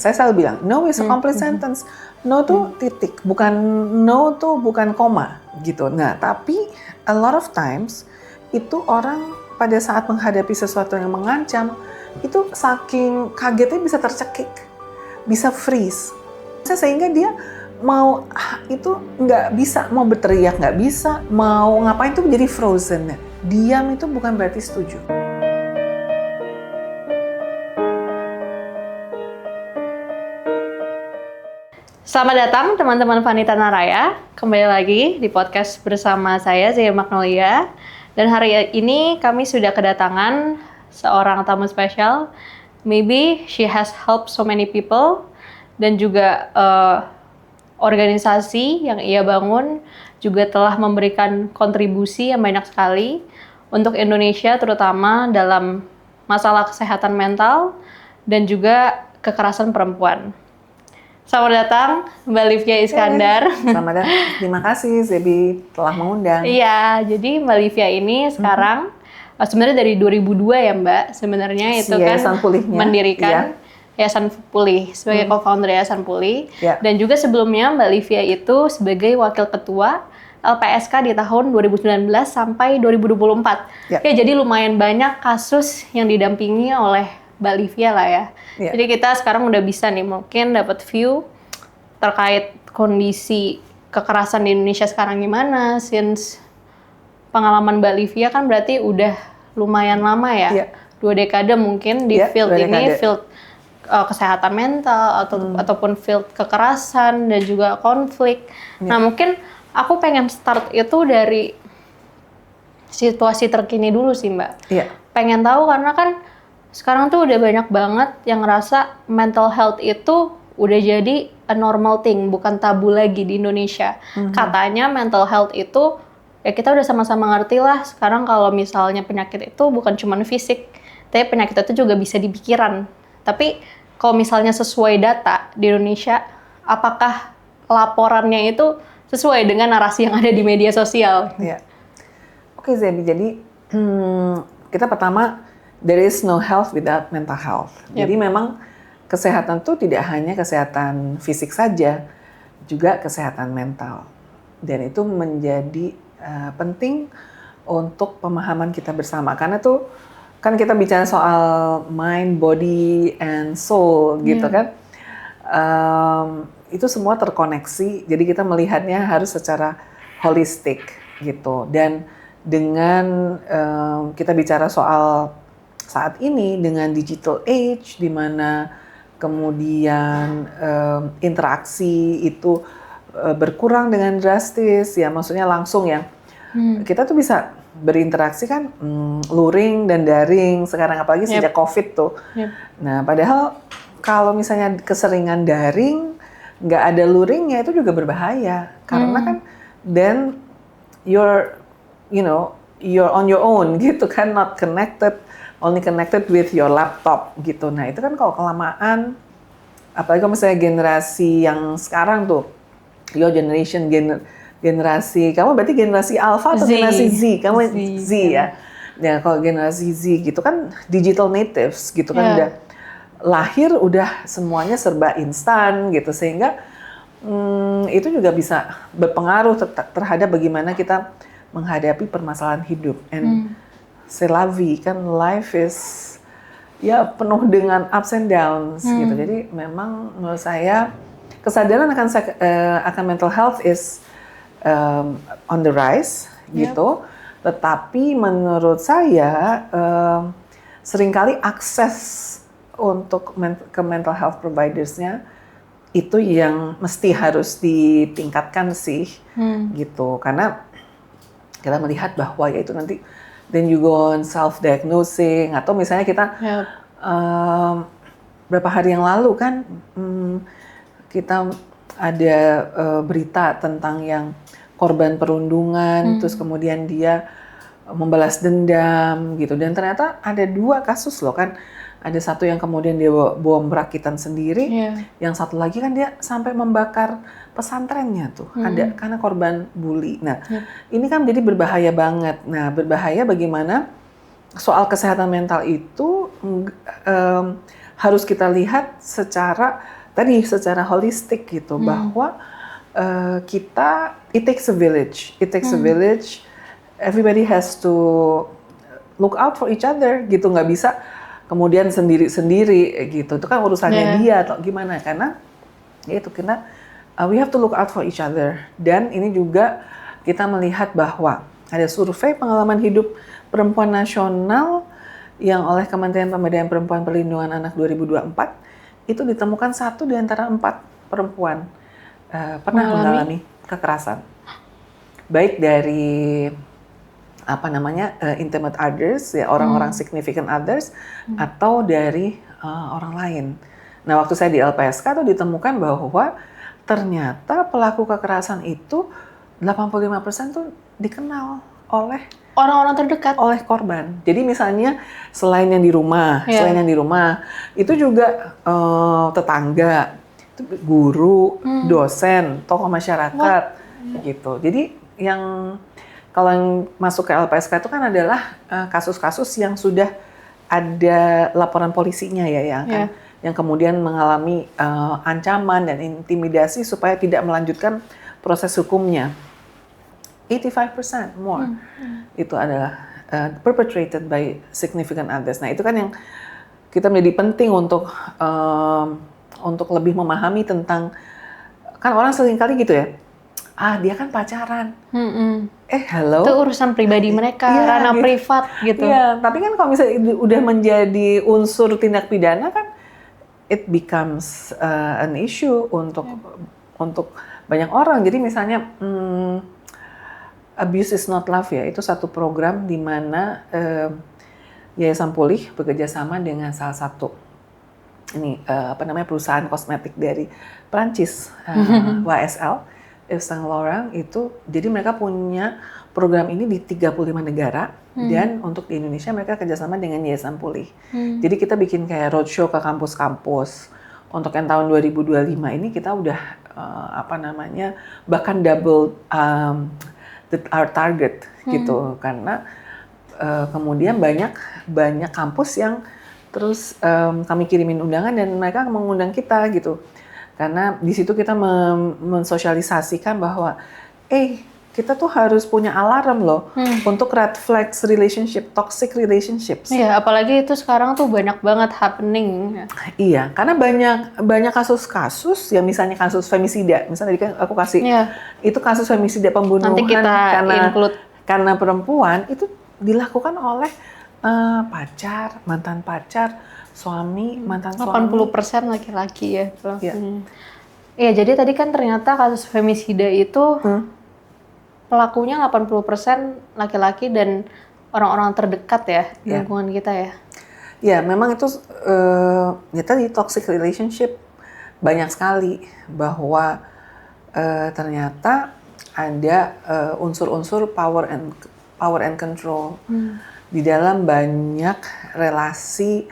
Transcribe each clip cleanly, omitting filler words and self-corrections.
Saya selalu bilang, no is a complete sentence. No tuh titik, no tuh bukan koma gitu. Nah, tapi a lot of times itu orang pada saat menghadapi sesuatu yang mengancam, itu saking kagetnya bisa tercekik, bisa freeze. Sehingga dia mau itu nggak bisa, mau berteriak nggak bisa, mau ngapain tuh jadi frozen. Diam itu bukan berarti setuju. Selamat datang teman-teman Vanita Naraya, kembali lagi di podcast bersama saya Zia Magnolia. Dan hari ini kami sudah kedatangan seorang tamu spesial. Maybe she has helped so many people, dan juga organisasi yang ia bangun juga telah memberikan kontribusi yang banyak sekali untuk Indonesia, terutama dalam masalah kesehatan mental dan juga kekerasan perempuan. Selamat datang Mbak Livia Iskandar. Selamat datang. Terima kasih Zebi telah mengundang. Iya, jadi Mbak Livia ini sekarang sebenarnya dari 2002 ya Mbak. Sebenarnya itu kan mendirikan Yayasan Pulih sebagai co-founder Yayasan Pulih. Dan juga sebelumnya Mbak Livia itu sebagai wakil ketua LPSK di tahun 2019 sampai 2024. Oke, jadi lumayan banyak kasus yang didampingi oleh Mbak Livia lah ya. Jadi kita sekarang udah bisa nih mungkin dapat view terkait kondisi kekerasan di Indonesia sekarang gimana. Since pengalaman Mbak Livia kan berarti udah lumayan lama ya. 2 dekade mungkin di field ini, field kesehatan mental ataupun field kekerasan dan juga konflik. Nah mungkin aku pengen start itu dari situasi terkini dulu sih Mbak. Pengen tahu karena kan sekarang tuh udah banyak banget yang ngerasa mental health itu udah jadi a normal thing, bukan tabu lagi di Indonesia. Katanya mental health itu, ya kita udah sama-sama ngerti lah sekarang kalau misalnya penyakit itu bukan cuma fisik, tapi penyakit itu juga bisa di pikiran. Tapi kalau misalnya sesuai data di Indonesia, apakah laporannya itu sesuai dengan narasi yang ada di media sosial? Oke Zebi, jadi kita pertama, there is no health without mental health. Jadi memang kesehatan itu tidak hanya kesehatan fisik saja, juga kesehatan mental. Dan itu menjadi penting untuk pemahaman kita bersama. Karena tuh kan kita bicara soal mind, body, and soul gitu kan. Itu semua terkoneksi, jadi kita melihatnya harus secara holistik gitu. Dan dengan kita bicara soal saat ini dengan digital age, di mana kemudian interaksi itu berkurang dengan drastis, ya maksudnya langsung ya. Kita tuh bisa berinteraksi kan luring dan daring sekarang, apalagi sejak COVID tuh. Nah padahal kalau misalnya keseringan daring, nggak ada luringnya itu juga berbahaya. Karena kan then you're on your own gitu kan, not connected. Only connected with your laptop gitu. Nah itu kan kalau kelamaan, apalagi kalau misalnya generasi yang sekarang tuh, your generation, generasi, kamu berarti generasi Alpha atau generasi Z? Kamu Z ya? Ya kalau generasi Z gitu kan digital natives gitu kan, udah lahir udah semuanya serba instan gitu, sehingga itu juga bisa berpengaruh terhadap bagaimana kita menghadapi permasalahan hidup. And c'est la vie, kan life is ya penuh dengan ups and downs gitu. Jadi memang menurut saya kesadaran akan mental health is on the rise gitu. Tetapi menurut saya seringkali akses untuk ke mental health providersnya itu yang mesti harus ditingkatkan sih gitu. Karena kita melihat bahwa ya itu nanti then you go on self-diagnosing, atau misalnya kita berapa hari yang lalu kan kita ada berita tentang yang korban perundungan, terus kemudian dia membalas dendam gitu, dan ternyata ada 2 kasus loh kan. Ada satu yang kemudian dia bom rakitan sendiri, yang satu lagi kan dia sampai membakar pesantrennya tuh, ada karena korban bully. Nah, ini kan jadi berbahaya banget. Nah, berbahaya bagaimana soal kesehatan mental itu harus kita lihat secara holistik gitu, bahwa it takes a village. Everybody has to look out for each other gitu, nggak bisa kemudian sendiri-sendiri gitu. Itu kan urusannya dia atau gimana, karena we have to look out for each other. Dan ini juga kita melihat bahwa ada survei pengalaman hidup perempuan nasional yang oleh Kementerian Pemberdayaan Perempuan Perlindungan Anak 2024, itu ditemukan 1 di antara 4 perempuan pernah mengalami kekerasan. Baik dari intimate others, ya orang-orang significant others, atau dari orang lain. Nah, waktu saya di LPSK tuh ditemukan bahwa ternyata pelaku kekerasan itu 85% tuh dikenal oleh orang-orang terdekat, oleh korban. Jadi misalnya selain yang di rumah, itu juga tetangga, itu guru, dosen, tokoh masyarakat, gitu. Jadi kalau yang masuk ke LPSK itu kan adalah kasus-kasus yang sudah ada laporan polisinya yang kemudian mengalami ancaman dan intimidasi supaya tidak melanjutkan proses hukumnya. 85% more itu adalah perpetrated by significant others. Nah, itu kan yang kita menjadi penting untuk lebih memahami tentang, kan orang seringkali gitu ya, dia kan pacaran. Hello. Itu urusan pribadi mereka, ranah gitu. Privat gitu. Iya, tapi kan kalau misalnya udah menjadi unsur tindak pidana kan, it becomes an issue untuk banyak orang. Jadi misalnya Abuse is not love ya, itu satu program di mana Yayasan Pulih bekerja sama dengan salah satu perusahaan kosmetik dari Prancis, YSL, Yves Saint Laurent itu. Jadi mereka punya program ini di 35 negara dan untuk di Indonesia mereka kerjasama dengan Yayasan Pulih. Jadi kita bikin kayak roadshow ke kampus-kampus. Untuk yang tahun 2025 ini kita udah bahkan double our target gitu, karena kemudian banyak kampus yang terus kami kirimin undangan dan mereka mengundang kita gitu, karena di situ kita mensosialisasikan bahwa kita tuh harus punya alarm loh untuk red flags relationship, toxic relationships. Iya, apalagi itu sekarang tuh banyak banget happening. Iya, karena banyak kasus-kasus yang misalnya kasus femisida, misalnya tadi kan aku kasih itu kasus femisida, pembunuhan karena perempuan itu dilakukan oleh pacar, mantan pacar, suami, mantan suami. 80% laki-laki ya. Iya, jadi tadi kan ternyata kasus femisida itu pelakunya 80% laki-laki dan orang-orang terdekat ya, lingkungan kita ya. Ya, memang itu tadi toxic relationship banyak sekali, bahwa ternyata ada unsur-unsur power and control di dalam banyak relasi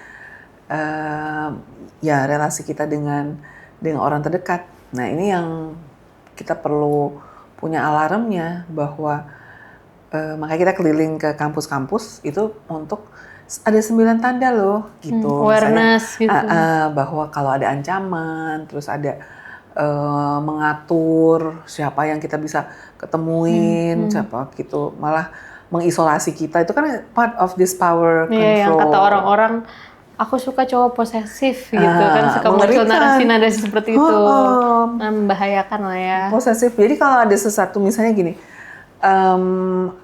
relasi kita dengan orang terdekat. Nah, ini yang kita perlu punya alarmnya, bahwa makanya kita keliling ke kampus-kampus itu untuk ada 9 tanda loh gitu. Awareness gitu. Bahwa kalau ada ancaman, terus ada mengatur siapa yang kita bisa ketemuin, siapa gitu, malah mengisolasi kita, itu kan part of this power control. Yang kata orang-orang, aku suka cowok posesif gitu kan, suka muncul narasi-narasi seperti itu, membahayakan lah ya. Posesif, jadi kalau ada sesuatu misalnya gini,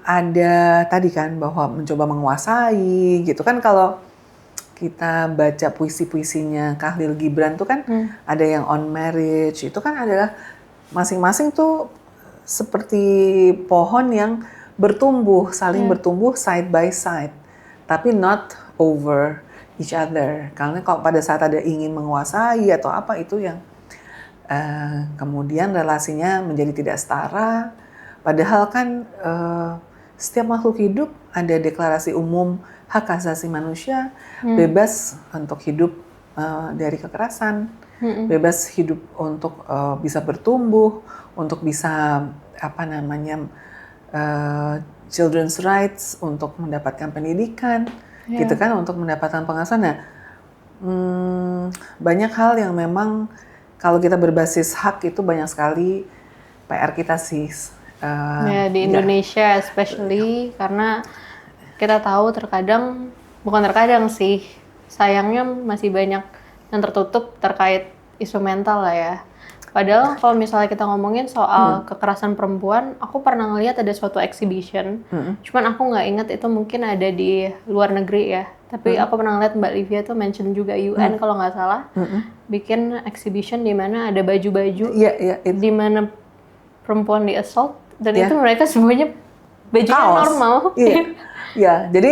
ada tadi kan bahwa mencoba menguasai gitu kan, kalau kita baca puisi-puisinya Khalil Gibran tuh kan ada yang on marriage, itu kan adalah masing-masing tuh seperti pohon yang bertumbuh, saling bertumbuh side by side, tapi not over each other. Karena kalau pada saat ada ingin menguasai atau apa, itu yang kemudian relasinya menjadi tidak setara. Padahal kan setiap makhluk hidup ada deklarasi umum hak asasi manusia, bebas untuk hidup dari kekerasan, bebas hidup untuk bisa bertumbuh, untuk bisa children's rights, untuk mendapatkan pendidikan, gitu kan, untuk mendapatkan pengasuhan. Nah, Banyak hal yang memang kalau kita berbasis hak itu banyak sekali PR kita sih. Ya, di Indonesia especially karena kita tahu bukan terkadang sih, sayangnya masih banyak yang tertutup terkait isu mental lah ya. Padahal kalau misalnya kita ngomongin soal kekerasan perempuan, aku pernah ngelihat ada suatu exhibition, cuman aku nggak ingat itu mungkin ada di luar negeri ya. Tapi aku pernah ngeliat Mbak Livia tuh mention juga UN kalau nggak salah, bikin exhibition di mana ada baju-baju, di mana perempuan di assault, dan itu mereka semuanya bajunya kaos. Normal. Iya, jadi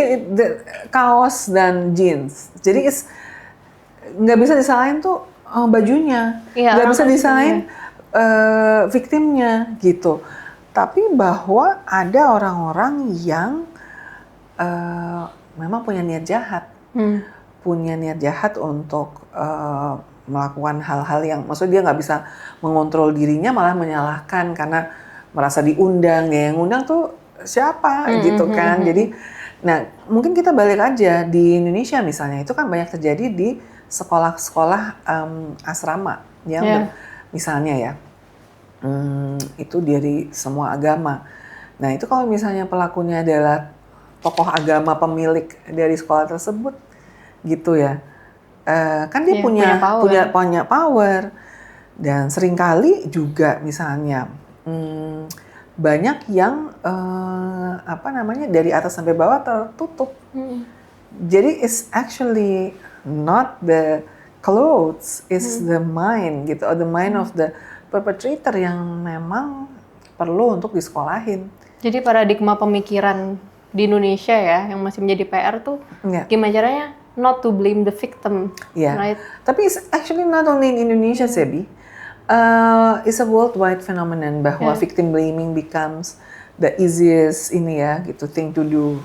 kaos dan jeans. Jadi nggak bisa disalahin tuh bajunya, nggak bisa disalahin victimnya gitu. Tapi bahwa ada orang-orang yang memang punya niat jahat untuk melakukan hal-hal yang, maksudnya dia nggak bisa mengontrol dirinya, malah menyalahkan karena merasa diundang, ya yang undang tuh siapa gitu kan. Jadi, nah mungkin kita balik aja di Indonesia misalnya, itu kan banyak terjadi di sekolah-sekolah asrama yang misalnya ya, itu dari semua agama. Nah itu kalau misalnya pelakunya adalah tokoh agama pemilik dari sekolah tersebut gitu ya, kan dia punya power. Dan seringkali juga misalnya banyak yang dari atas sampai bawah tertutup. Jadi it's actually not the clothes, it's the mind gitu, or the mind of the perpetrator yang memang perlu untuk disekolahin. Jadi paradigma pemikiran di Indonesia ya yang masih menjadi PR tuh gimana caranya not to blame the victim, right? Tapi it's actually not only in Indonesia, Sebi. It's a worldwide phenomenon bahwa victim blaming becomes the easiest thing to do.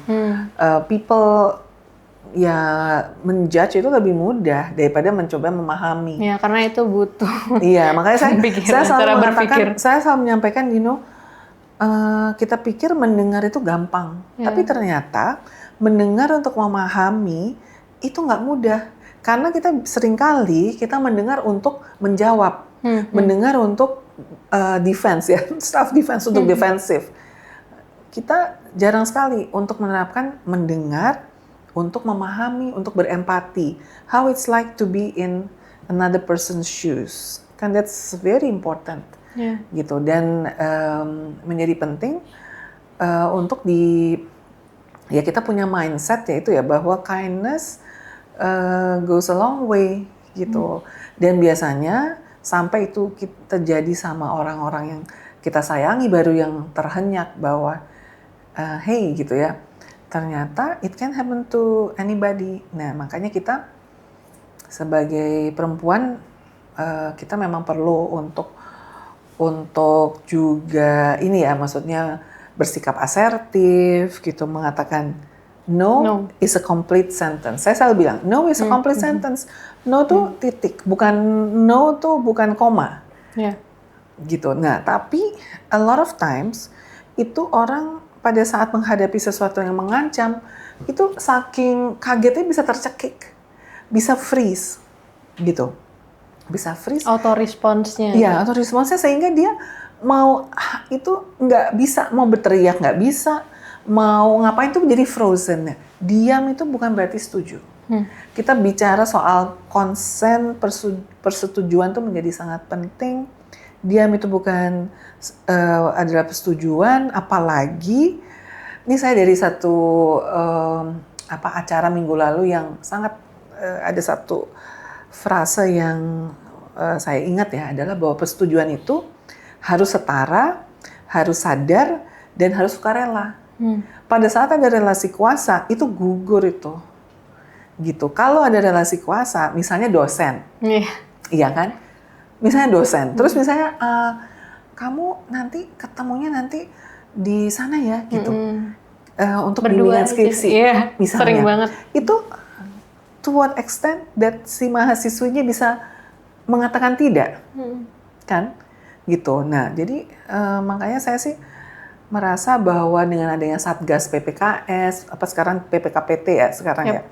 People menjudge itu lebih mudah daripada mencoba memahami. Ya, karena itu butuh. Iya, makanya saya selalu menyampaikan, kita pikir mendengar itu gampang, tapi ternyata mendengar untuk memahami itu nggak mudah. Karena kita seringkali kita mendengar untuk menjawab, mendengar untuk defense ya, self defense, untuk defensif. Kita jarang sekali untuk menerapkan mendengar untuk memahami, untuk berempati. How it's like to be in another person's shoes. Kan that's very important. Gitu. Dan menjadi penting untuk kita punya mindset yaitu ya bahwa kindness goes a long way gitu. Dan biasanya sampai itu terjadi sama orang-orang yang kita sayangi baru yang terhenyak bahwa hey gitu ya, ternyata it can happen to anybody. Nah makanya kita sebagai perempuan kita memang perlu untuk juga maksudnya bersikap asertif gitu, mengatakan no is a complete sentence. Saya selalu bilang no is a complete sentence. No tuh titik, no tuh bukan koma. Gitu. Nah, tapi a lot of times itu orang pada saat menghadapi sesuatu yang mengancam itu saking kagetnya bisa tercekik, bisa freeze gitu. Bisa freeze. Auto-response-nya. Iya, auto-response-nya sehingga dia mau nggak bisa, mau berteriak nggak bisa, mau ngapain tuh jadi frozen. Diam itu bukan berarti setuju. Kita bicara soal konsen, persetujuan itu menjadi sangat penting. Diam itu bukan adalah persetujuan, apalagi ini saya dari satu acara minggu lalu yang sangat ada satu frase yang saya ingat ya, adalah bahwa persetujuan itu harus setara, harus sadar, dan harus sukarela. Pada saat ada relasi kuasa, itu gugur itu. Gitu. Kalau ada relasi kuasa, misalnya dosen, iya kan? Misalnya dosen, terus misalnya kamu nanti ketemunya nanti di sana ya, gitu. Untuk bimbingan skripsi, misalnya. Sering banget. Itu to what extent that si mahasiswinya bisa mengatakan tidak, kan? Gitu. Nah, jadi makanya saya sih merasa bahwa dengan adanya Satgas PPKS, sekarang PPKPT ya sekarang ya,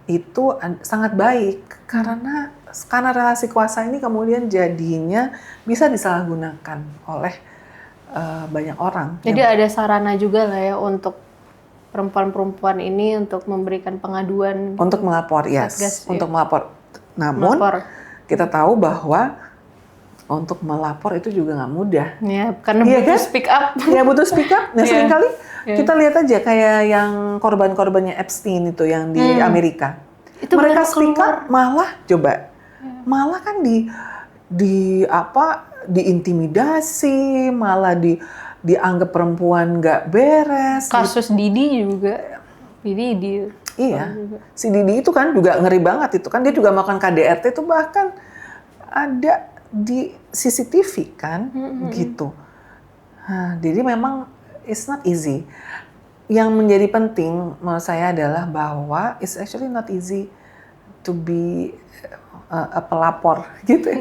itu sangat baik karena relasi kuasa ini kemudian jadinya bisa disalahgunakan oleh banyak orang. Jadi ada sarana juga lah ya untuk perempuan-perempuan ini untuk memberikan pengaduan. Untuk melapor, yes. Untuk melapor. Namun kita tahu bahwa untuk melapor itu juga nggak mudah. Ya, karena butuh speak up. Ya butuh speak up. Nah seringkali kita lihat aja kayak yang korban-korbannya Epstein itu yang di Amerika. Itu mereka speak up malah malah kan diintimidasi, malah dianggap perempuan nggak beres. Kasus Didi juga. Didi. Iya. Si Didi itu kan juga ngeri banget itu kan, dia juga melakukan KDRT itu bahkan ada di CCTV kan, gitu. Nah, jadi memang it's not easy. Yang menjadi penting menurut saya adalah bahwa it's actually not easy to be a pelapor gitu.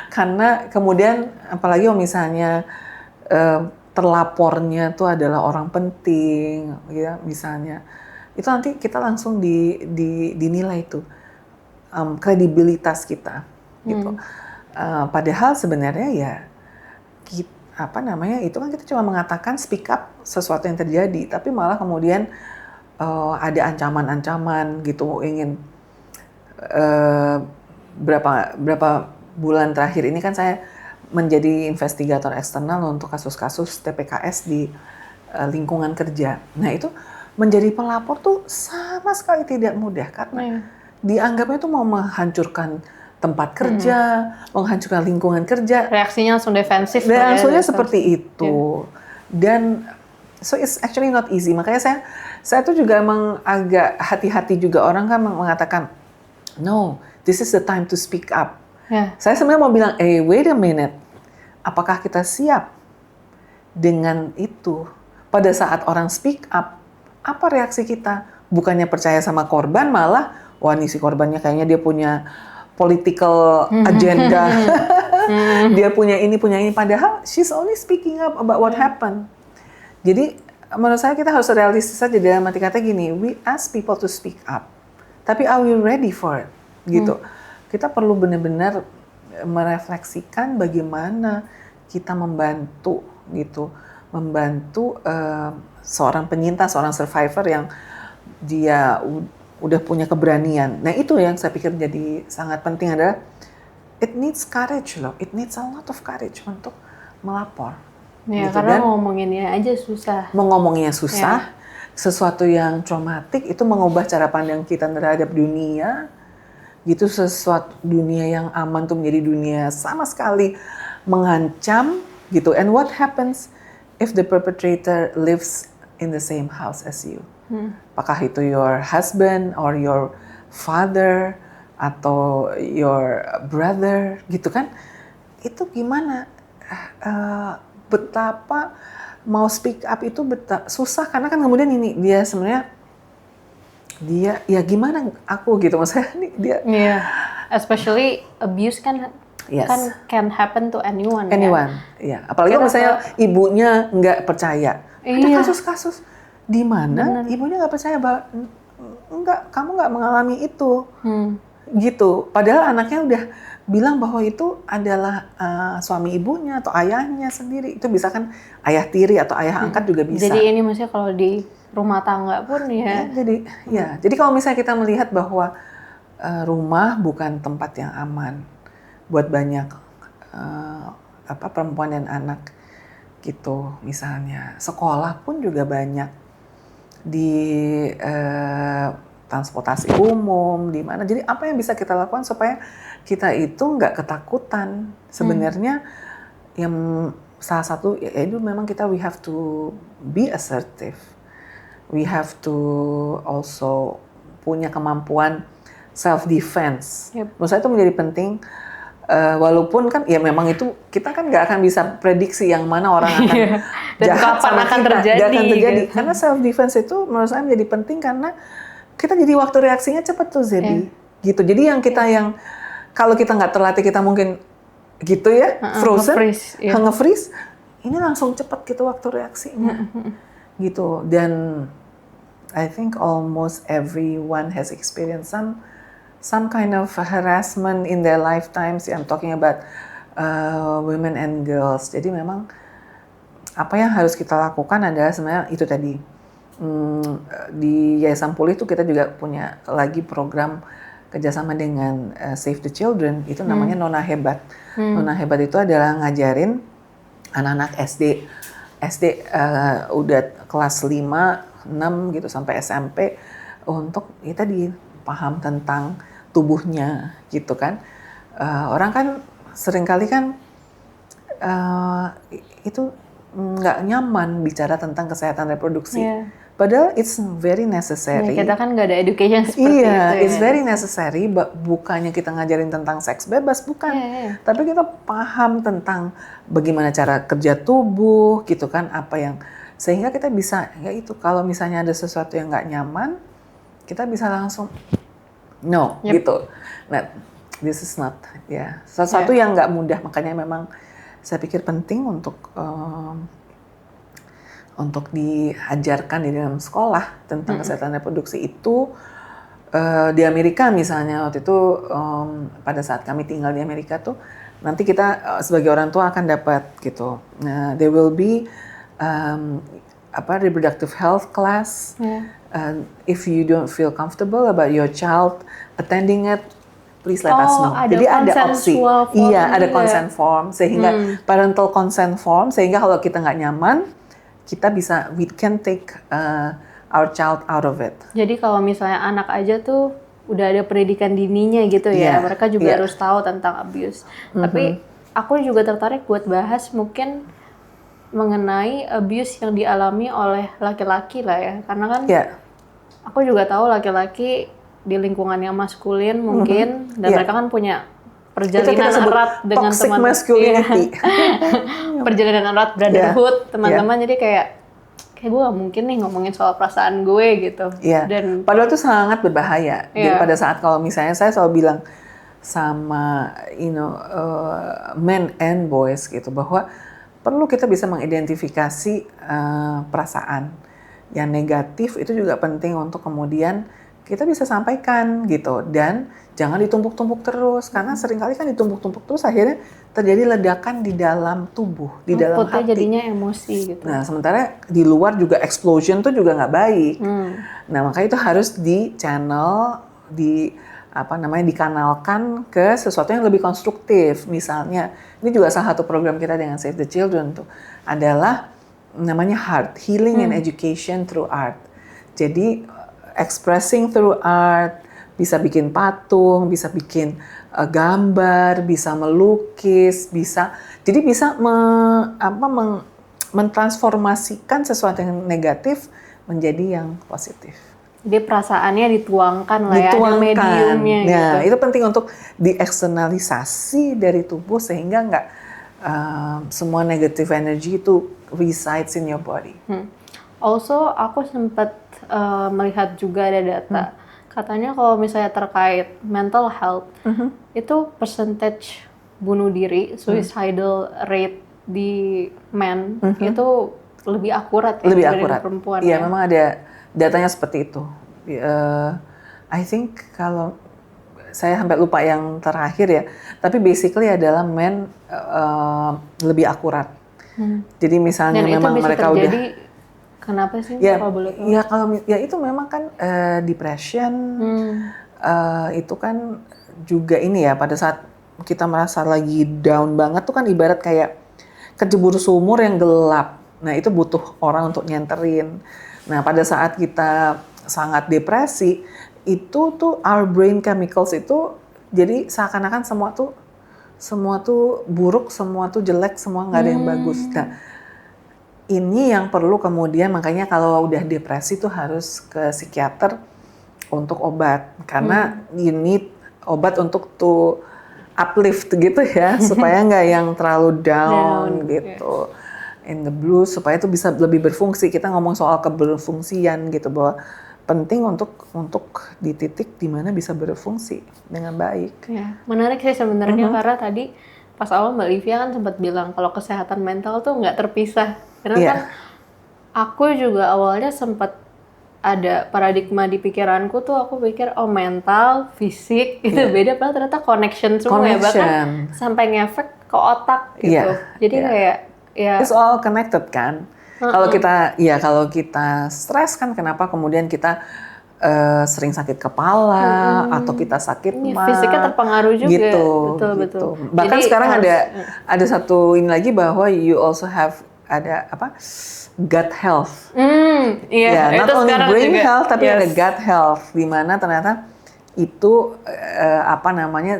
Karena kemudian apalagi kalau misalnya terlapornya tuh adalah orang penting, ya misalnya, itu nanti kita langsung dinilai tuh kredibilitas kita, gitu. Padahal sebenarnya ya itu kan kita cuma mengatakan speak up sesuatu yang terjadi, tapi malah kemudian ada ancaman-ancaman gitu, ingin berapa bulan terakhir ini kan saya menjadi investigator eksternal untuk kasus-kasus TPKS di lingkungan kerja. Nah itu menjadi pelapor tuh sama sekali tidak mudah karena dianggapnya tuh mau menghancurkan tempat kerja, menghancurkan lingkungan kerja. Reaksinya langsung defensif. Reaksinya seperti itu. Dan so it's actually not easy. Makanya saya tuh juga emang agak hati-hati juga, orang kan mengatakan, no, this is the time to speak up. Saya sebenarnya mau bilang, wait a minute, apakah kita siap dengan itu? Pada saat orang speak up, apa reaksi kita? Bukannya percaya sama korban, malah, wah nih si korbannya kayaknya dia punya political agenda, dia punya ini, padahal she's only speaking up about what happened. Jadi menurut saya kita harus realistis saja dalam arti kata gini, we ask people to speak up, tapi are we ready for it? Gitu. Kita perlu benar-benar merefleksikan bagaimana kita membantu gitu, membantu seorang penyintas, seorang survivor yang dia udah punya keberanian. Nah itu yang saya pikir jadi sangat penting adalah it needs courage loh, it needs a lot of courage untuk melapor. Ya gitu, karena ngomonginnya aja susah. Mengomonginya susah, sesuatu yang traumatik itu mengubah cara pandang kita terhadap dunia. Gitu, sesuatu dunia yang aman tuh menjadi dunia sama sekali mengancam gitu. And what happens if the perpetrator lives in the same house as you? Apakah itu your husband or your father atau your brother gitu kan? Itu gimana? Betapa mau speak up itu susah karena kan kemudian ini dia sebenarnya dia ya gimana aku gitu maksudnya dia especially abuse kan can happen to anyone ya apalagi kalau misalnya ibunya nggak percaya. Ada kasus-kasus di mana ibunya nggak percaya bahwa kamu nggak mengalami itu gitu, padahal anaknya udah bilang bahwa itu adalah suami ibunya atau ayahnya sendiri. Itu bisa kan ayah tiri atau ayah angkat juga bisa. Jadi ini maksudnya kalau di rumah tangga pun jadi kalau misalnya kita melihat bahwa rumah bukan tempat yang aman buat banyak perempuan dan anak gitu, misalnya sekolah pun juga banyak di transportasi umum di mana. Jadi apa yang bisa kita lakukan supaya kita itu nggak ketakutan sebenarnya? Yang salah satu itu memang we have to be assertive, we have to also punya kemampuan self defense. Menurut saya itu menjadi penting. Walaupun kan ya memang itu kita kan nggak akan bisa prediksi yang mana orang akan jahat sama akan kita, terjadi. Gitu. Karena self defense itu menurut saya menjadi penting karena kita jadi waktu reaksinya cepat tuh Zebi, gitu. Jadi yang kita yang kalau kita nggak terlatih kita mungkin gitu ya, frozen, nge-freeze, ini langsung cepat gitu waktu reaksinya, gitu. Dan I think almost everyone has experienced some kind of harassment in their lifetimes. I'm talking about women and girls. Jadi memang apa yang harus kita lakukan adalah sebenarnya itu tadi. Di Yayasan Pulih itu kita juga punya lagi program kerjasama dengan Save the Children. Itu namanya Nona Hebat. Nona Hebat itu adalah ngajarin anak-anak SD udah kelas 5, 6 gitu sampai SMP untuk ya tadi paham tentang tubuhnya gitu kan. Orang kan seringkali kan itu nggak nyaman bicara tentang kesehatan reproduksi. Padahal it's very necessary. Ya, kita kan nggak ada education seperti itu. Iya, it's very necessary. Bukannya kita ngajarin tentang seks bebas, bukan. Tapi kita paham tentang bagaimana cara kerja tubuh, gitu kan, apa yang sehingga kita bisa, ya itu kalau misalnya ada sesuatu yang nggak nyaman, kita bisa langsung no, gitu. Nah, this is not, ya, sesuatu yang nggak mudah. Makanya memang saya pikir penting untuk diajarkan di dalam sekolah tentang kesehatan reproduksi itu. Di Amerika misalnya waktu itu pada saat kami tinggal di Amerika tuh nanti kita sebagai orang tua akan dapat gitu. There will be reproductive health class. If you don't feel comfortable about your child attending it, please let us know. Jadi ada opsi. Iya, ada consent form sehingga parental consent form sehingga kalau kita nggak nyaman kita bisa, we can take our child out of it. Jadi kalau misalnya anak aja tuh udah ada pendidikan dininya gitu ya, mereka juga harus tahu tentang abuse. Tapi aku juga tertarik buat bahas mungkin mengenai abuse yang dialami oleh laki-laki lah ya, karena kan aku juga tahu laki-laki di lingkungannya maskulin mungkin, dan mereka kan punya perjalanan erat dengan teman-teman. Perjalanan erat brotherhood, teman-teman. Jadi kayak gue gak mungkin nih ngomongin soal perasaan gue gitu. Dan padahal itu sangat berbahaya. Jadi pada saat kalau misalnya saya selalu bilang sama men and boys gitu bahwa perlu kita bisa mengidentifikasi perasaan yang negatif itu juga penting untuk kemudian kita bisa sampaikan gitu, dan jangan ditumpuk-tumpuk terus karena seringkali kan ditumpuk-tumpuk terus akhirnya terjadi ledakan di dalam tubuh, di dalam hati. Jadinya emosi gitu. Nah sementara di luar juga explosion tuh juga nggak baik. Nah makanya itu harus di channel, dikanalkan ke sesuatu yang lebih konstruktif. Misalnya ini juga salah satu program kita dengan Save the Children tuh adalah namanya Heart, Healing and Education through Art. Jadi expressing through art, bisa bikin patung, bisa bikin gambar, bisa melukis, jadi bisa mentransformasikan sesuatu yang negatif menjadi yang positif. Jadi perasaannya dituangkan lah ya, di mediumnya gitu. Nah, itu penting untuk dieksternalisasi dari tubuh sehingga nggak semua negative energy itu resides in your body. Also, aku sempat melihat juga ada data. Katanya kalau misalnya terkait mental health, itu percentage bunuh diri, suicidal rate di men itu lebih akurat dibanding perempuan. Iya, memang ada datanya seperti itu. I think kalau saya sampai lupa yang terakhir ya, tapi basically adalah men lebih akurat. Jadi misalnya dan memang itu bisa mereka terjadi, udah kenapa sih? kalau boleh tahu? Ya itu memang kan depression itu kan juga ini ya, pada saat kita merasa lagi down banget tuh kan ibarat kayak kecebur sumur yang gelap. Nah itu butuh orang untuk nyenterin. Nah pada saat kita sangat depresi itu tuh our brain chemicals itu jadi seakan-akan semua tuh buruk, semua tuh jelek, semua nggak ada yang bagus. Nah ini yang perlu kemudian, makanya kalau udah depresi tuh harus ke psikiater untuk obat. Karena ini obat untuk tuh uplift gitu ya, supaya nggak yang terlalu down gitu. In the blues, supaya itu bisa lebih berfungsi. Kita ngomong soal keberfungsian gitu, bahwa penting untuk di titik di mana bisa berfungsi dengan baik. Ya, menarik sih sebenarnya karena tadi pas awal Mbak Livia kan sempat bilang kalau kesehatan mental tuh nggak terpisah. Karena kan aku juga awalnya sempat ada paradigma di pikiranku tuh, aku pikir mental, fisik itu beda, padahal ternyata connection semua ya, bahkan sampai ngefek ke otak gitu. Jadi kayak it's all connected kan. Kalau kita stres kan, kenapa kemudian kita sering sakit kepala atau kita sakit mah, fisiknya terpengaruh juga. Gitu, betul. Bahkan jadi sekarang ada satu ini lagi bahwa you also have ada gut health. Not only brain health tapi ada gut health, di mana ternyata itu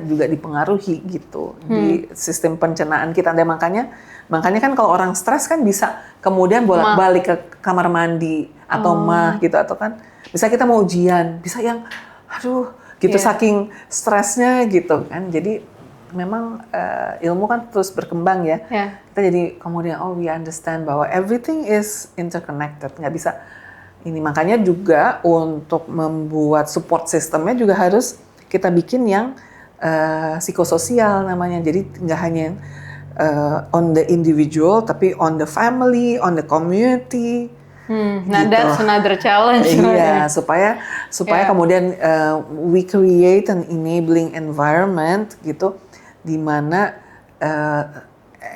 juga dipengaruhi gitu di sistem pencernaan kita. Dan makanya kan kalau orang stres kan bisa kemudian bolak-balik ke kamar mandi atau gitu, atau kan bisa kita mau ujian, bisa yang gitu saking stresnya gitu kan. Jadi memang ilmu kan terus berkembang ya. Kita jadi kemudian we understand bahwa everything is interconnected, nggak bisa ini. Makanya juga untuk membuat support systemnya juga harus kita bikin yang psikososial namanya. Jadi nggak hanya on the individual, tapi on the family, on the community. Nah, that's another challenge. Iya, supaya kemudian we create an enabling environment gitu, di mana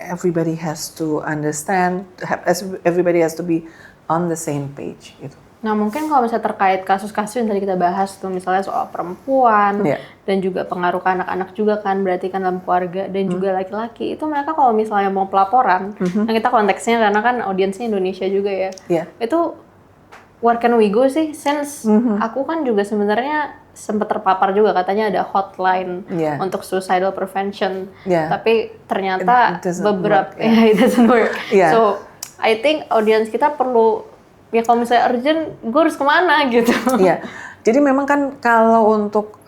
everybody has to understand, everybody has to be on the same page gitu. Nah, mungkin kalau misalnya terkait kasus-kasus yang tadi kita bahas tuh, misalnya soal perempuan dan juga pengaruh ke anak-anak juga kan, berarti kan dalam keluarga, dan juga laki-laki, itu mereka kalau misalnya mau pelaporan, nah kita konteksnya karena kan audiensnya Indonesia juga ya, itu where can we go sih? Since aku kan juga sebenarnya sempat terpapar juga, katanya ada hotline untuk suicidal prevention, tapi ternyata beberapa it doesn't work. So I think audience kita perlu, ya kalau misalnya urgent, gue harus kemana gitu. Iya, jadi memang kan kalau untuk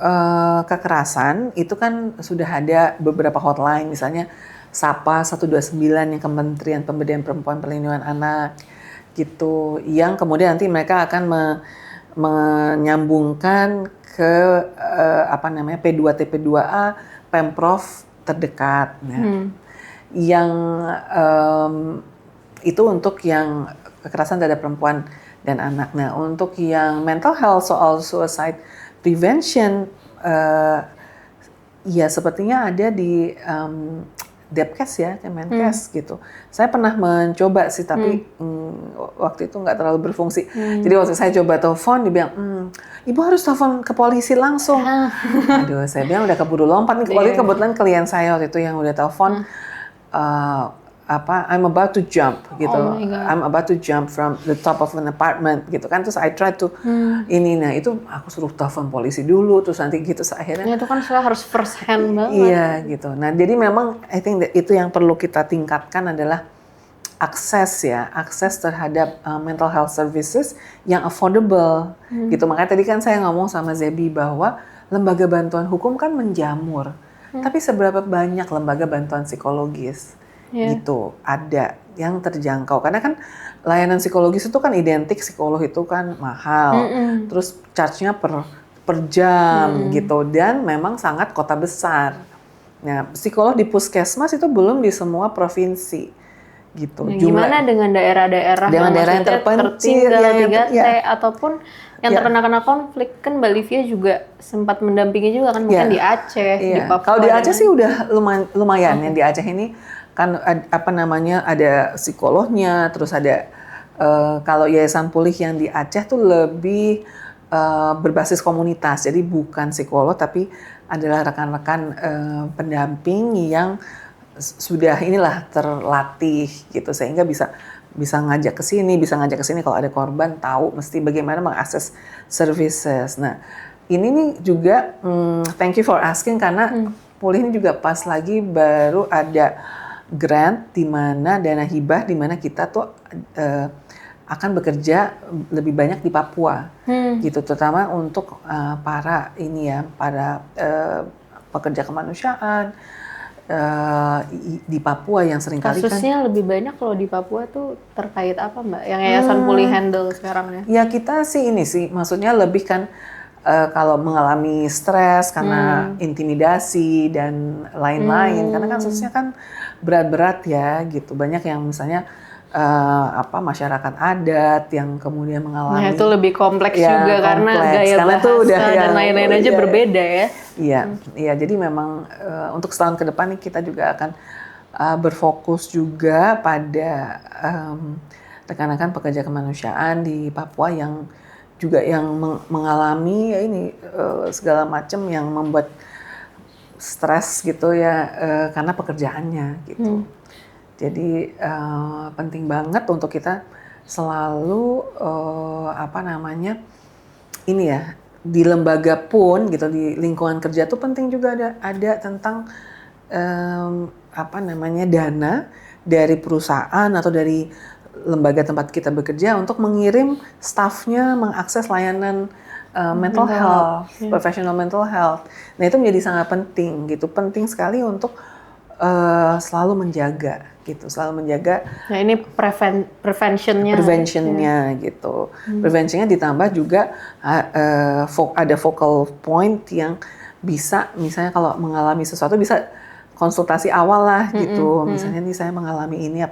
kekerasan itu kan sudah ada beberapa hotline, misalnya SAPA 129 yang Kementerian Pemberdayaan Perempuan Perlindungan Anak gitu, yang kemudian nanti mereka akan menyambungkan ke P2T P2A Pemprov terdekat. Yang itu untuk yang kekerasan terhadap perempuan dan anak. Nah, untuk yang mental health, soal suicide prevention, ya sepertinya ada di Depkes ya, Kemenkes gitu. Saya pernah mencoba sih, tapi waktu itu nggak terlalu berfungsi. Jadi waktu saya coba telepon, dia bilang, Ibu harus telepon ke polisi langsung. Aduh, saya bilang udah keburu lompat nih. Waktu itu kebetulan klien saya waktu itu yang udah telepon, I'm about to jump gitu. I'm about to jump from the top of an apartment gitu kan. Terus I try to nah itu aku suruh telepon polisi dulu, terus nanti gitu akhirnya. Itu kan saya harus first hand banget. Iya gitu. Nah, jadi memang I think itu yang perlu kita tingkatkan adalah akses terhadap mental health services yang affordable gitu. Makanya tadi kan saya ngomong sama Zebi bahwa lembaga bantuan hukum kan menjamur. Tapi seberapa banyak lembaga bantuan psikologis? Gitu ada yang terjangkau, karena kan layanan psikologis itu kan identik, psikolog itu kan mahal, terus charge-nya per jam gitu, dan memang sangat kota besar. Nah, psikolog di puskesmas itu belum di semua provinsi gitu. Nah, gimana dengan daerah-daerah yang terpencil, ataupun yang terkena konflik? Kan Mbak Livia juga sempat mendampingi juga kan, mungkin di Aceh, di Papua. Kalau di Aceh sih udah lumayan. Yang di Aceh ini kan ada psikolognya, terus ada kalau Yayasan Pulih yang di Aceh tuh lebih berbasis komunitas, jadi bukan psikolog tapi adalah rekan-rekan pendamping yang sudah terlatih gitu, sehingga bisa ngajak ke sini kalau ada korban, tahu mesti bagaimana mengakses services. Nah, ini nih juga thank you for asking, karena Pulih ini juga pas lagi baru ada grant di mana dana hibah, di mana kita tuh akan bekerja lebih banyak di Papua gitu, terutama untuk para pekerja kemanusiaan di Papua yang sering kali kasusnya lebih banyak. Kalau di Papua tuh terkait apa, Mbak? Yang Yayasan Pulih handle sekarang ya? Ya kita sih maksudnya lebih kan kalau mengalami stres karena intimidasi dan lain-lain, karena kan kasusnya kan berat-berat ya gitu. Banyak yang misalnya masyarakat adat yang kemudian mengalami. Nah, itu lebih kompleks juga karena gaya bahasa dan lain-lain aja berbeda ya. Iya, jadi memang untuk setahun ke depan nih kita juga akan berfokus juga pada rekan-rekan pekerja kemanusiaan di Papua yang juga yang mengalami ya ini segala macam yang membuat stres gitu ya karena pekerjaannya gitu. Jadi penting banget untuk kita selalu ini ya di lembaga pun gitu di lingkungan kerja tuh penting juga ada tentang dana dari perusahaan atau dari lembaga tempat kita bekerja untuk mengirim stafnya mengakses layanan mental health, professional mental health. Nah itu menjadi sangat penting gitu, penting sekali untuk selalu menjaga gitu, selalu menjaga. Nah ini preventionnya gitu. Preventionnya ditambah juga ada focal point yang bisa misalnya kalau mengalami sesuatu bisa konsultasi awal lah gitu. Misalnya nih saya mengalami ini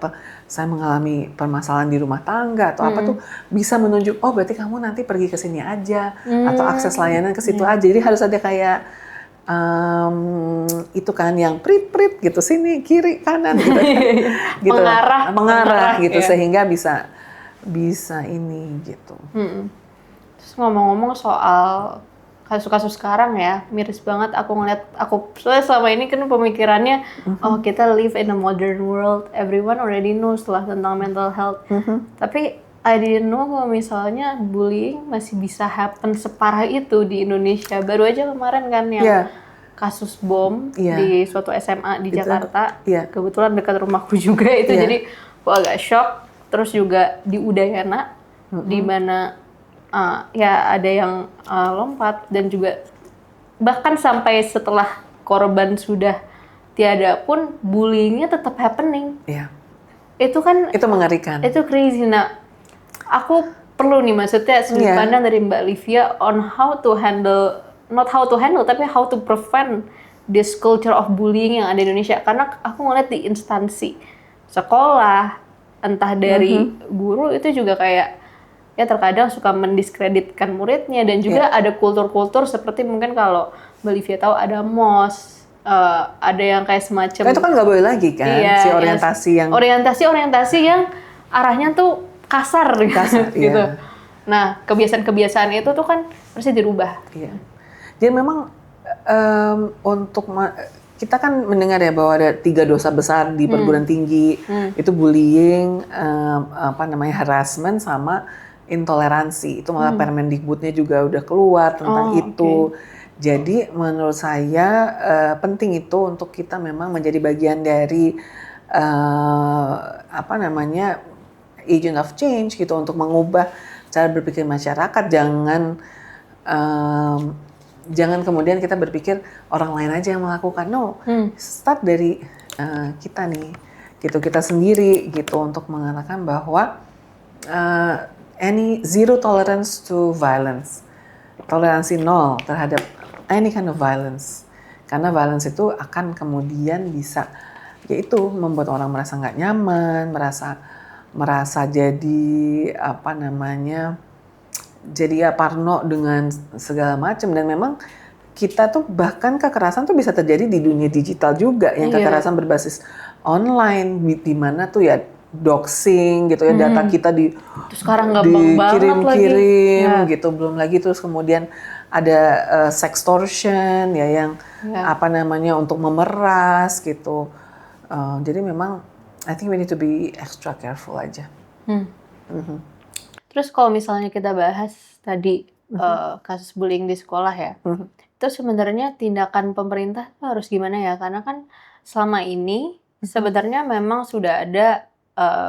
saya mengalami permasalahan di rumah tangga atau apa tuh bisa menunjuk oh berarti kamu nanti pergi ke sini aja atau akses layanan ke situ aja. Jadi harus ada kayak itu kan yang prit gitu sini kiri kanan gitu. Gitu. Mengarah gitu sehingga bisa ini gitu. Terus ngomong-ngomong soal kasus-kasus sekarang ya, miris banget aku ngeliat, soalnya selama ini kan pemikirannya, oh kita live in a modern world, everyone already knows lah tentang mental health. Tapi I didn't know kalau misalnya bullying masih bisa happen separah itu di Indonesia. Baru aja kemarin kan yang kasus bom di suatu SMA di Jakarta, kebetulan dekat rumahku juga itu, jadi aku agak shock. Terus juga di Udayana, di mana ya ada yang lompat dan juga bahkan sampai setelah korban sudah tiada pun bullyingnya tetap happening. Itu kan itu mengerikan. Itu crazy. Nah, aku perlu nih maksudnya sudut pandang dari Mbak Livia on how to handle, not how to handle tapi how to prevent this culture of bullying yang ada di Indonesia. Karena aku ngeliat di instansi sekolah, entah dari guru itu juga kayak ya terkadang suka mendiskreditkan muridnya dan juga ada kultur-kultur seperti mungkin kalau Mbak Livia tahu ada MOS, ada yang kayak semacam itu kan nggak boleh lagi kan si orientasi yang arahnya tuh kasar gitu. Nah kebiasaan-kebiasaan itu tuh kan harusnya dirubah. Jadi memang untuk kita kan mendengar ya bahwa ada 3 dosa besar di perguruan tinggi itu bullying, harassment sama intoleransi. Itu malah Permendikbudnya juga udah keluar tentang itu. Jadi menurut saya penting itu untuk kita memang menjadi bagian dari agent of change gitu untuk mengubah cara berpikir masyarakat. Jangan kemudian kita berpikir orang lain aja yang melakukan. No, start dari kita nih, gitu kita sendiri gitu untuk mengatakan bahwa zero tolerance to violence, toleransi 0 terhadap any kind of violence, karena violence itu akan kemudian bisa yaitu membuat orang merasa nggak nyaman, merasa jadi jadi parno dengan segala macam. Dan memang kita tuh bahkan kekerasan tuh bisa terjadi di dunia digital juga, yang kekerasan berbasis online di mana tuh ya doxing gitu ya, data kita dikirim gitu. Belum lagi terus kemudian ada sextortion ya yang untuk memeras gitu. Jadi memang I think we need to be extra careful aja. Terus kalau misalnya kita bahas tadi kasus bullying di sekolah ya, itu sebenarnya tindakan pemerintah harus gimana ya? Karena kan selama ini sebenarnya memang sudah ada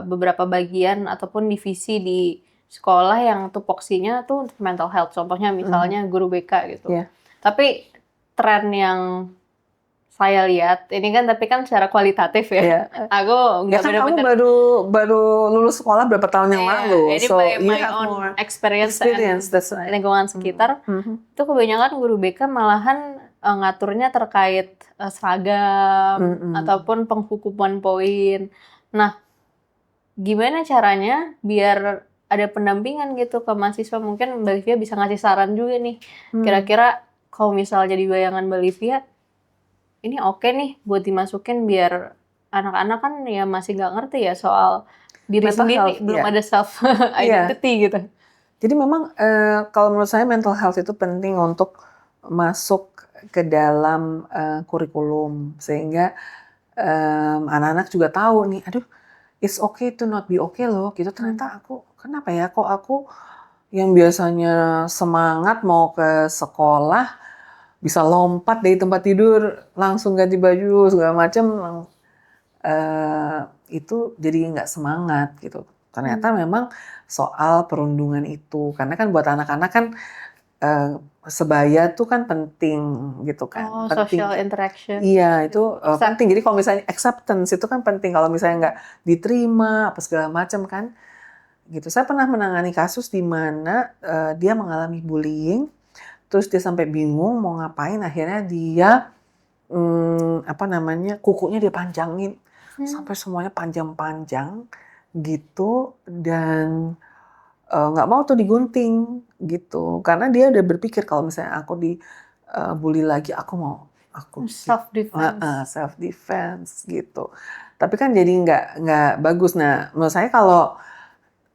beberapa bagian ataupun divisi di sekolah yang tupoksinya tuh untuk mental health. Contohnya misalnya guru BK gitu. Tapi tren yang saya lihat ini kan tapi kan secara kualitatif ya. Aku nggak benar-benar. Kamu baru lulus sekolah berapa tahun yang lalu. Ini my own experience lingkungan sekitar. Itu kebanyakan guru BK malahan ngaturnya terkait seragam ataupun penghukuman poin. Nah, gimana caranya biar ada pendampingan gitu ke mahasiswa? Mungkin Mbak Livia bisa ngasih saran juga nih. Kira-kira kalau misalnya jadi bayangan Mbak Livia, ini oke nih buat dimasukin biar anak-anak kan ya masih nggak ngerti ya soal diri mental sendiri, health, belum ada self identity gitu. Jadi memang kalau menurut saya mental health itu penting untuk masuk ke dalam kurikulum sehingga anak-anak juga tahu nih, aduh, it's okay to not be okay loh, gitu. Ternyata aku, kenapa ya, kok aku yang biasanya semangat mau ke sekolah, bisa lompat dari tempat tidur, langsung ganti baju, segala macam, itu jadi nggak semangat, gitu. Ternyata memang soal perundungan itu, karena kan buat anak-anak kan, sebaya tuh kan penting gitu kan. Penting. Social interaction. Iya, itu penting. Jadi kalau misalnya acceptance itu kan penting. Kalau misalnya nggak diterima apa segala macam kan, gitu. Saya pernah menangani kasus di mana dia mengalami bullying, terus dia sampai bingung mau ngapain. Akhirnya dia kukunya dia panjangin sampai semuanya panjang-panjang gitu, dan nggak mau tuh digunting gitu, karena dia udah berpikir kalau misalnya aku bully lagi, aku self defense gitu. Tapi kan jadi nggak bagus. Nah, menurut saya kalau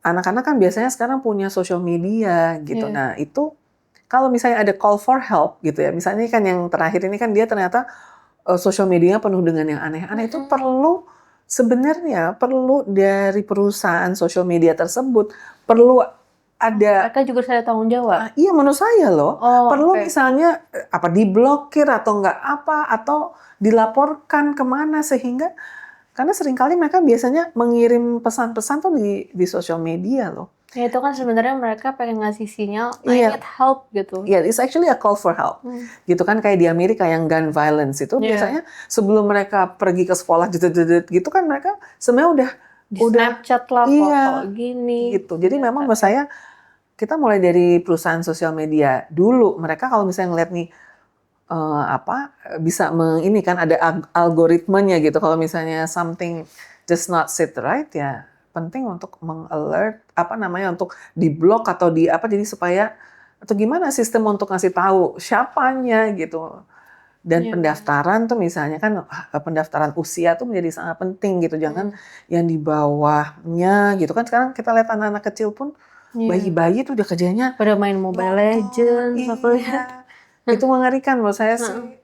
anak-anak kan biasanya sekarang punya social media gitu. Nah, itu kalau misalnya ada call for help gitu ya, misalnya kan yang terakhir ini kan dia ternyata social media penuh dengan yang aneh-aneh, itu sebenarnya perlu dari perusahaan social media tersebut perlu ada. Mereka juga saya tanggung jawab. Iya, menurut saya loh. Perlu misalnya diblokir atau enggak apa, atau dilaporkan kemana, sehingga karena seringkali mereka biasanya mengirim pesan-pesan tuh di social media loh. Ya itu kan sebenarnya mereka pengen ngasih sinyal, I need help gitu. Iya, it's actually a call for help. Gitu kan, kayak di Amerika yang gun violence itu biasanya sebelum mereka pergi ke sekolah gitu kan mereka sebenarnya udah Snapchat lah, foto gini. Gitu. Jadi memang menurut saya kita mulai dari perusahaan sosial media dulu. Mereka kalau misalnya ngeliat nih bisa ini kan ada algoritmanya gitu. Kalau misalnya something just not sit right, ya penting untuk mengalert untuk diblok atau jadi supaya, atau gimana sistem untuk ngasih tahu siapanya gitu. Dan pendaftaran tuh misalnya kan pendaftaran usia tuh menjadi sangat penting gitu. Jangan yang di bawahnya gitu kan. Sekarang kita lihat anak-anak kecil pun bayi-bayi tuh udah kerjanya pada main Mobile Legends. Itu mengerikan menurut saya sih.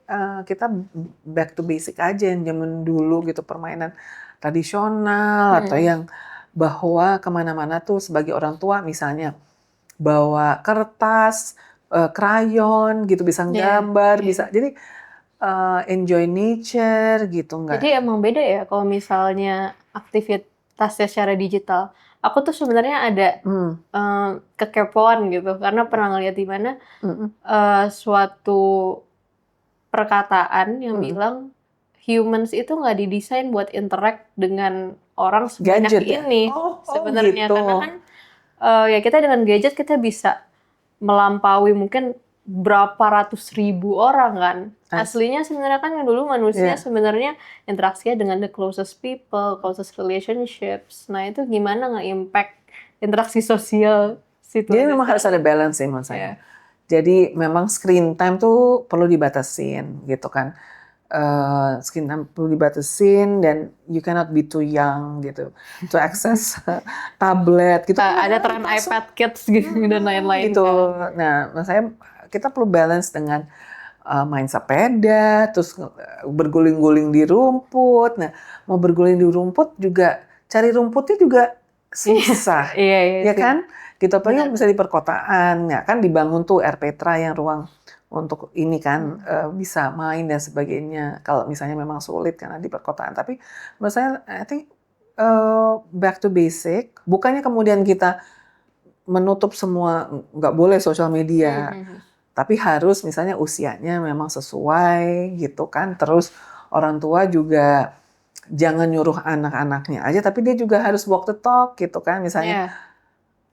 Kita back to basic aja yang zaman dulu gitu, permainan tradisional atau yang bahwa kemana-mana tuh sebagai orang tua misalnya bawa kertas, krayon gitu, bisa gambar, bisa jadi enjoy nature gitu enggak. Jadi emang beda ya kalau misalnya aktivitasnya secara digital. Aku tuh sebenarnya ada kekepoan gitu karena pernah ngeliat di mana suatu perkataan yang bilang humans itu nggak didesain buat interact dengan orang sebanyak gadget, ini sebenarnya gitu. Karena kan ya kita dengan gadget kita bisa melampaui mungkin berapa ratus ribu orang kan. Aslinya sebenarnya kan yang dulu manusia sebenarnya interaksinya dengan the closest people, closest relationships. Nah itu gimana nge-impact interaksi sosial situ. Jadi memang harus ada balance sih menurut saya. Jadi memang screen time tuh perlu dibatasin gitu kan. Screen time perlu dibatasin, dan you cannot be too young gitu to access tablet gitu. Ada tren iPad Kids gitu dan lain-lain gitu. Nah, saya kita perlu balance dengan main sepeda, terus berguling-guling di rumput. Nah, mau berguling di rumput juga cari rumputnya juga susah, ya kan? Gitu, apalagi bisa di perkotaan, ya kan dibangun tuh RPTRA yang ruang untuk ini kan bisa main dan sebagainya. Kalau misalnya memang sulit karena di perkotaan, tapi menurut saya, I think back to basic. Bukannya kemudian kita menutup semua, nggak boleh sosial media, tapi harus misalnya usianya memang sesuai gitu kan. Terus orang tua juga jangan nyuruh anak-anaknya aja, tapi dia juga harus walk the talk gitu kan. Misalnya,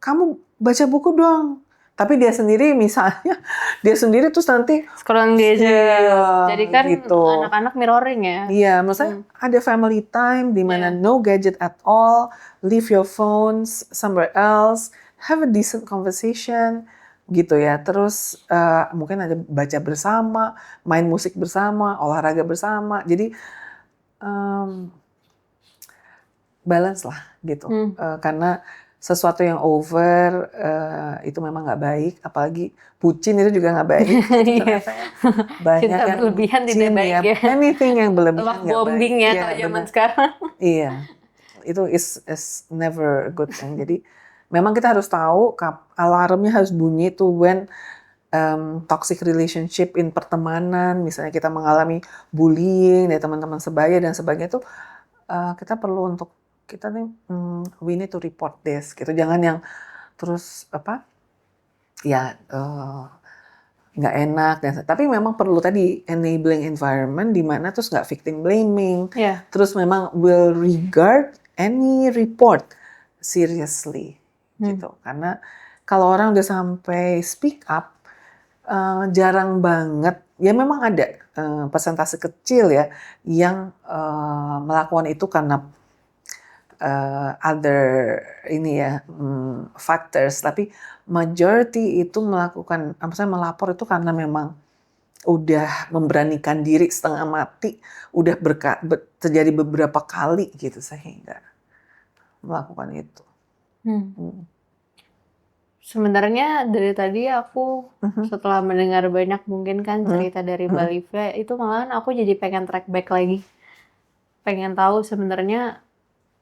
kamu baca buku dong. Tapi dia sendiri misalnya, dia sendiri terus nanti scrolling gadget. Iya, jadi kan gitu. anak-anak mirroring ya. Iya, maksudnya ada family time di mana no gadget at all, leave your phones somewhere else, have a decent conversation gitu ya. Terus mungkin ada baca bersama, main musik bersama, olahraga bersama. Jadi balance lah gitu. Karena sesuatu yang over itu memang nggak baik, apalagi bucin itu juga nggak baik. Banyak cinta yang berlebihan tidak baik ya. Anything yang berlebihan nggak baik. Bombing ya kalau zaman sekarang. Iya, itu is never a good thing. Jadi memang kita harus tahu alarmnya harus bunyi tuh when toxic relationship in pertemanan, misalnya kita mengalami bullying dari teman-teman sebaya dan sebagainya itu kita perlu untuk kita nih we need to report this gitu, jangan yang terus ya nggak enak tapi memang perlu tadi enabling environment di mana terus nggak victim blaming, terus memang will regard any report seriously gitu, karena kalau orang udah sampai speak up jarang banget ya, memang ada persentase kecil ya yang melakukan itu karena other ini ya factors, tapi majority itu melakukan melapor itu karena memang udah memberanikan diri setengah mati, udah terjadi beberapa kali gitu sehingga melakukan itu. Sebenarnya dari tadi aku setelah mendengar banyak mungkin kan cerita dari Mbak Livia, itu malahan aku jadi pengen track back lagi, pengen tahu sebenarnya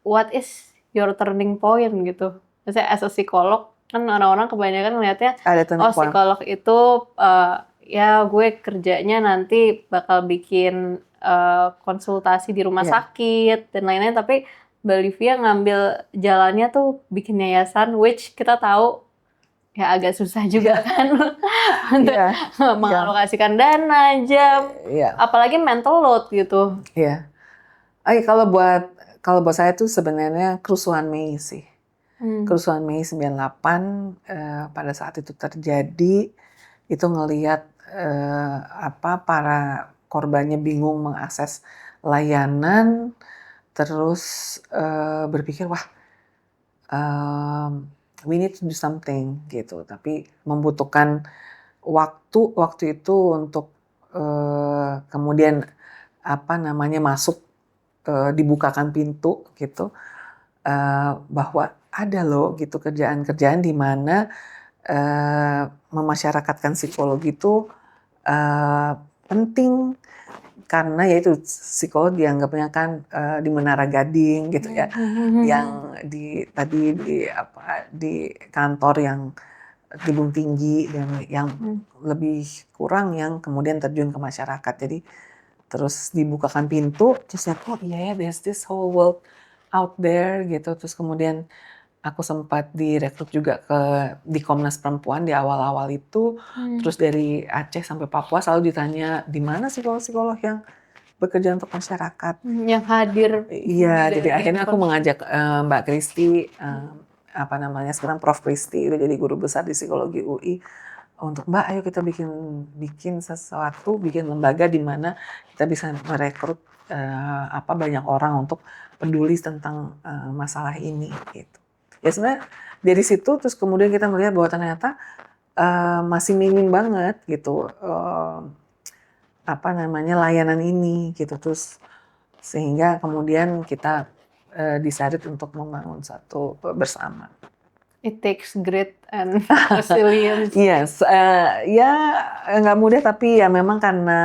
what is your turning point gitu. Maksudnya as a psikolog, kan orang-orang kebanyakan ngelihatnya, psikolog itu ya gue kerjanya nanti bakal bikin konsultasi di rumah sakit dan lain-lain. Tapi Mbak Livia ngambil jalannya tuh bikin yayasan, which kita tahu ya agak susah juga kan untuk mengalokasikan dana, jam, apalagi mental load gitu. Iya. Kalau buat saya tuh sebenarnya kerusuhan Mei sih. Kerusuhan Mei 98 pada saat itu terjadi, itu ngelihat para korbannya bingung mengakses layanan, terus berpikir wah we need to do something gitu, tapi membutuhkan waktu itu untuk kemudian masuk, dibukakan pintu gitu, bahwa ada loh gitu kerjaan-kerjaan di mana memasyarakatkan psikologi itu penting, karena yaitu psikolog dianggapnya kan di Menara Gading gitu ya, yang di kantor yang gedung tinggi, dan yang lebih kurang yang kemudian terjun ke masyarakat. Jadi terus dibukakan pintu, terus lihat iya ya, there's this whole world out there gitu. Terus kemudian aku sempat direkrut juga di Komnas Perempuan di awal-awal itu. Terus dari Aceh sampai Papua selalu ditanya di mana psikolog-psikolog yang bekerja untuk masyarakat yang hadir. Iya, jadi akhirnya aku mengajak Mbak Kristi, sekarang Prof Kristi udah jadi guru besar di psikologi UI, untuk Mbak, ayo kita bikin sesuatu, bikin lembaga di mana kita bisa merekrut banyak orang untuk peduli tentang masalah ini gitu. Ya sebenarnya dari situ terus kemudian kita melihat bahwa ternyata masih minim banget gitu layanan ini gitu, terus sehingga kemudian kita decided untuk membangun satu bersama. It takes grit and resilience. Yes, ya nggak mudah, tapi ya memang karena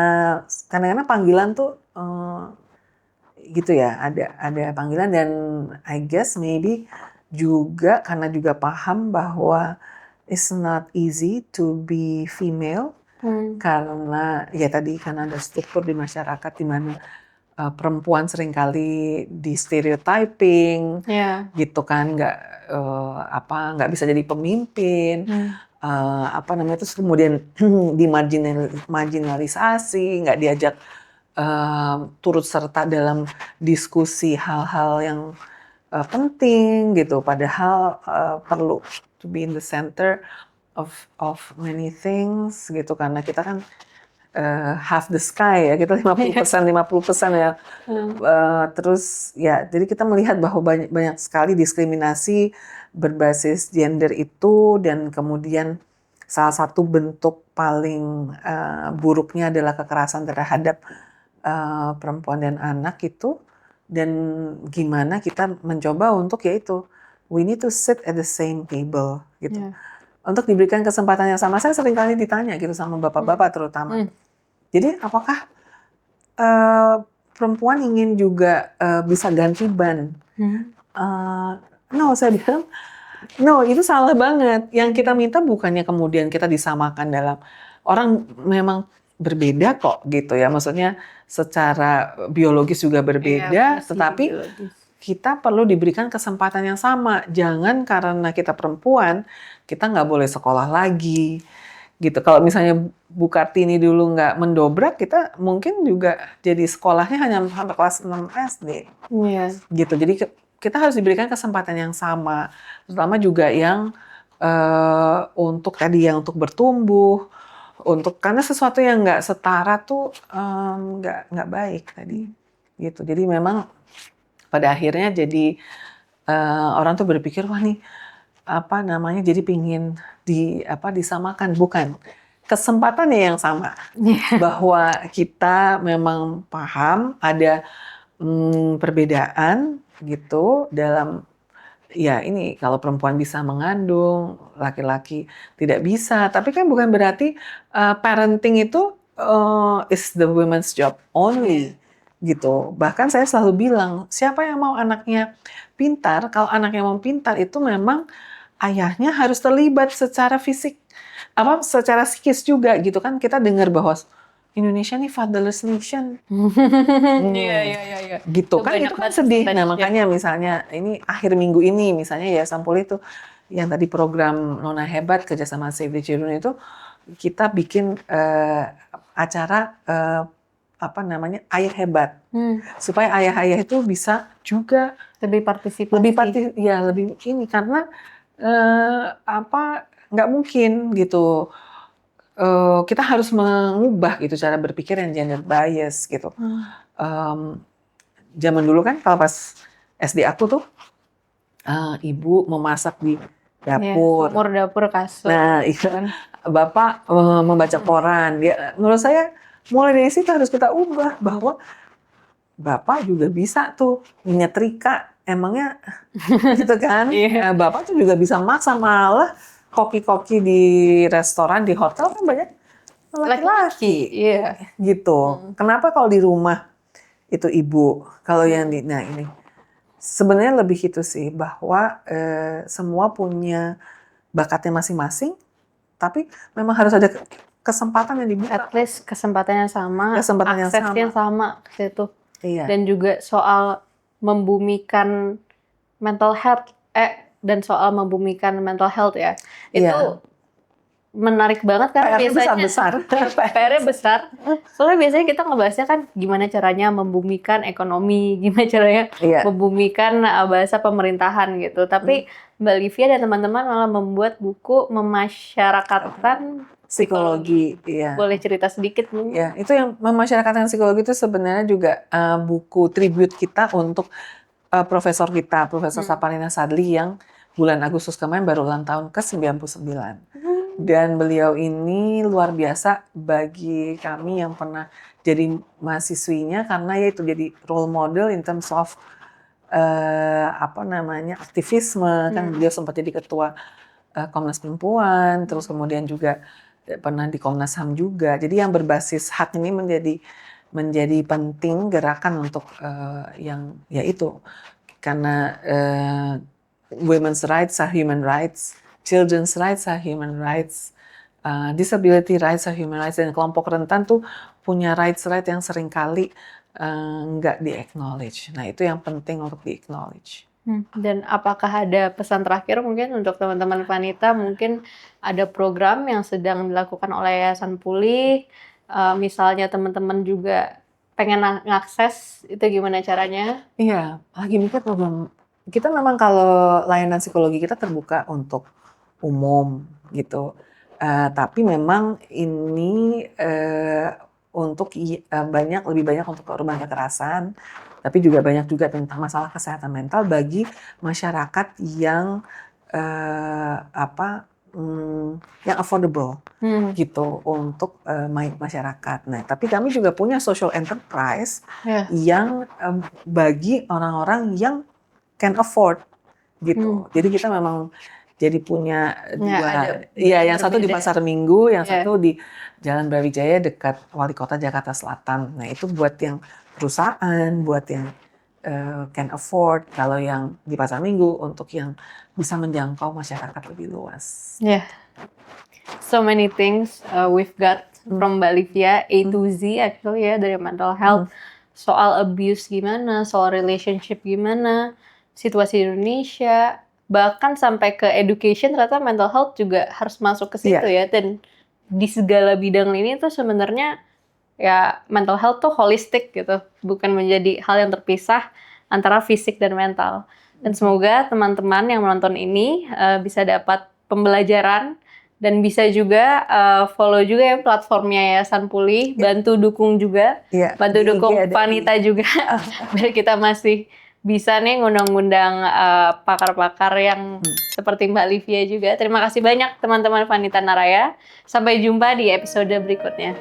kadang-kadang panggilan tuh gitu ya, ada panggilan, dan I guess maybe juga karena juga paham bahwa it's not easy to be female, karena ya tadi karena ada struktur di masyarakat di mana perempuan seringkali di stereotyping, gitu kan, nggak bisa jadi pemimpin, terus kemudian dimarginalisasi, nggak diajak turut serta dalam diskusi hal-hal yang penting gitu, padahal perlu to be in the center of many things gitu, karena kita kan half the sky ya, kita 50% 50% ya. Terus ya, jadi kita melihat bahwa banyak sekali diskriminasi berbasis gender itu, dan kemudian salah satu bentuk paling buruknya adalah kekerasan terhadap perempuan dan anak itu. Dan gimana kita mencoba untuk yaitu we need to sit at the same table gitu. Untuk diberikan kesempatan yang sama. Saya sering kali ditanya gitu sama bapak-bapak terutama. Jadi apakah perempuan ingin juga bisa ganti ban? No, saya bilang no, itu salah banget. Yang kita minta bukannya kemudian kita disamakan dalam, orang memang berbeda kok gitu ya. Maksudnya secara biologis juga berbeda, tetapi biologis. Kita perlu diberikan kesempatan yang sama. Jangan karena kita perempuan, kita nggak boleh sekolah lagi gitu. Kalau misalnya Bu Kartini dulu nggak mendobrak, kita mungkin juga jadi sekolahnya hanya sampai kelas 6 SD. Gitu. Jadi kita harus diberikan kesempatan yang sama, terutama juga yang untuk tadi, yang untuk bertumbuh, karena sesuatu yang nggak setara tuh nggak baik tadi, gitu. Jadi memang pada akhirnya jadi orang tuh berpikir, wah nih jadi pingin disamakan, bukan kesempatannya yang sama, bahwa kita memang paham ada perbedaan gitu dalam. Ya ini kalau perempuan bisa mengandung, laki-laki tidak bisa. Tapi kan bukan berarti parenting itu is the women's job only gitu. Bahkan saya selalu bilang, siapa yang mau anaknya pintar, kalau anaknya mau pintar itu memang ayahnya harus terlibat secara fisik, secara psikis juga gitu kan. Kita dengar bahwa Indonesia nih fatherless nation. Iya. Gitu kan, itu kan sedih. Nah makanya misalnya ini akhir minggu ini misalnya Yayasan Pulih itu yang tadi program Nona Hebat kerjasama Save the Children itu, kita bikin acara Ayah Hebat, supaya ayah-ayah itu bisa juga lebih partisipasi. Lebih ini, karena nggak mungkin gitu. Kita harus mengubah gitu cara berpikir yang gender bias gitu. Zaman dulu kan kalau pas SD aku tuh ibu memasak di dapur. Sumur dapur kasur. Nah, bapak membaca koran. Menurut saya mulai dari situ harus kita ubah bahwa bapak juga bisa tuh nyetrika, emangnya gitu kan? Bapak tuh juga bisa masak, malah koki-koki di restoran, di hotel kan banyak laki-laki, gitu. Kenapa kalau di rumah itu ibu, kalau yang nah ini sebenarnya lebih itu sih, bahwa semua punya bakatnya masing-masing, tapi memang harus ada kesempatan yang dibuka. At least kesempatannya sama, aksesnya sama ke situ. Dan juga soal membumikan mental health, dan soal membumikan mental health ya, itu menarik banget kan. PR-nya PR-nya besar. Soalnya biasanya kita ngebahasnya kan gimana caranya membumikan ekonomi, gimana caranya membumikan bahasa pemerintahan gitu. Tapi Mbak Livia dan teman-teman malah membuat buku memasyarakatkan psikologi. Boleh cerita sedikit, Bu? Ya, itu yang memasyarakatkan psikologi itu sebenarnya juga buku tribute kita untuk Profesor Saparina Sadli yang bulan Agustus kemarin baru ulang tahun ke-99. Dan beliau ini luar biasa bagi kami yang pernah jadi mahasiswinya, karena yaitu jadi role model in terms of aktivisme. Kan beliau sempat jadi ketua Komnas Perempuan, terus kemudian juga pernah di Komnas HAM juga. Jadi yang berbasis hak ini menjadi penting gerakan untuk yang yaitu, karena women's rights are human rights, children's rights are human rights, disability rights are human rights, dan kelompok rentan tuh punya rights yang seringkali nggak di-acknowledge. Nah itu yang penting untuk di-acknowledge. Dan apakah ada pesan terakhir mungkin untuk teman-teman wanita, mungkin ada program yang sedang dilakukan oleh Yayasan Pulih, misalnya teman-teman juga pengen ngakses, itu gimana caranya? Iya, lagi mikir program. Kita memang kalau layanan psikologi kita terbuka untuk umum gitu. Tapi memang ini untuk lebih banyak untuk korban kekerasan, tapi juga banyak juga tentang masalah kesehatan mental bagi masyarakat yang yang affordable gitu untuk masyarakat. Nah, tapi kami juga punya social enterprise yang bagi orang-orang yang can afford gitu. Jadi kita memang jadi punya dua, yang satu di Pasar Minggu, yang satu di Jalan Brawijaya dekat Wali Kota Jakarta Selatan. Nah itu buat yang perusahaan, buat yang can afford. Kalau yang di Pasar Minggu untuk yang bisa menjangkau masyarakat lebih luas. Yeah, so many things we've got from Mbak Livia A to Z actually ya, dari mental health, soal abuse gimana, soal relationship gimana, situasi di Indonesia. Bahkan sampai ke education, ternyata mental health juga harus masuk ke situ ya. Dan di segala bidang ini tuh sebenarnya ya mental health tuh holistik gitu, bukan menjadi hal yang terpisah antara fisik dan mental. Dan semoga teman-teman yang menonton ini bisa dapat pembelajaran dan bisa juga follow juga ya platformnya Yayasan Pulih, bantu dukung juga, bantu dukung Vanita juga, biar kita masih bisa nih ngundang-ngundang pakar-pakar yang seperti Mbak Livia juga. Terima kasih banyak teman-teman Vanita Naraya. Sampai jumpa di episode berikutnya.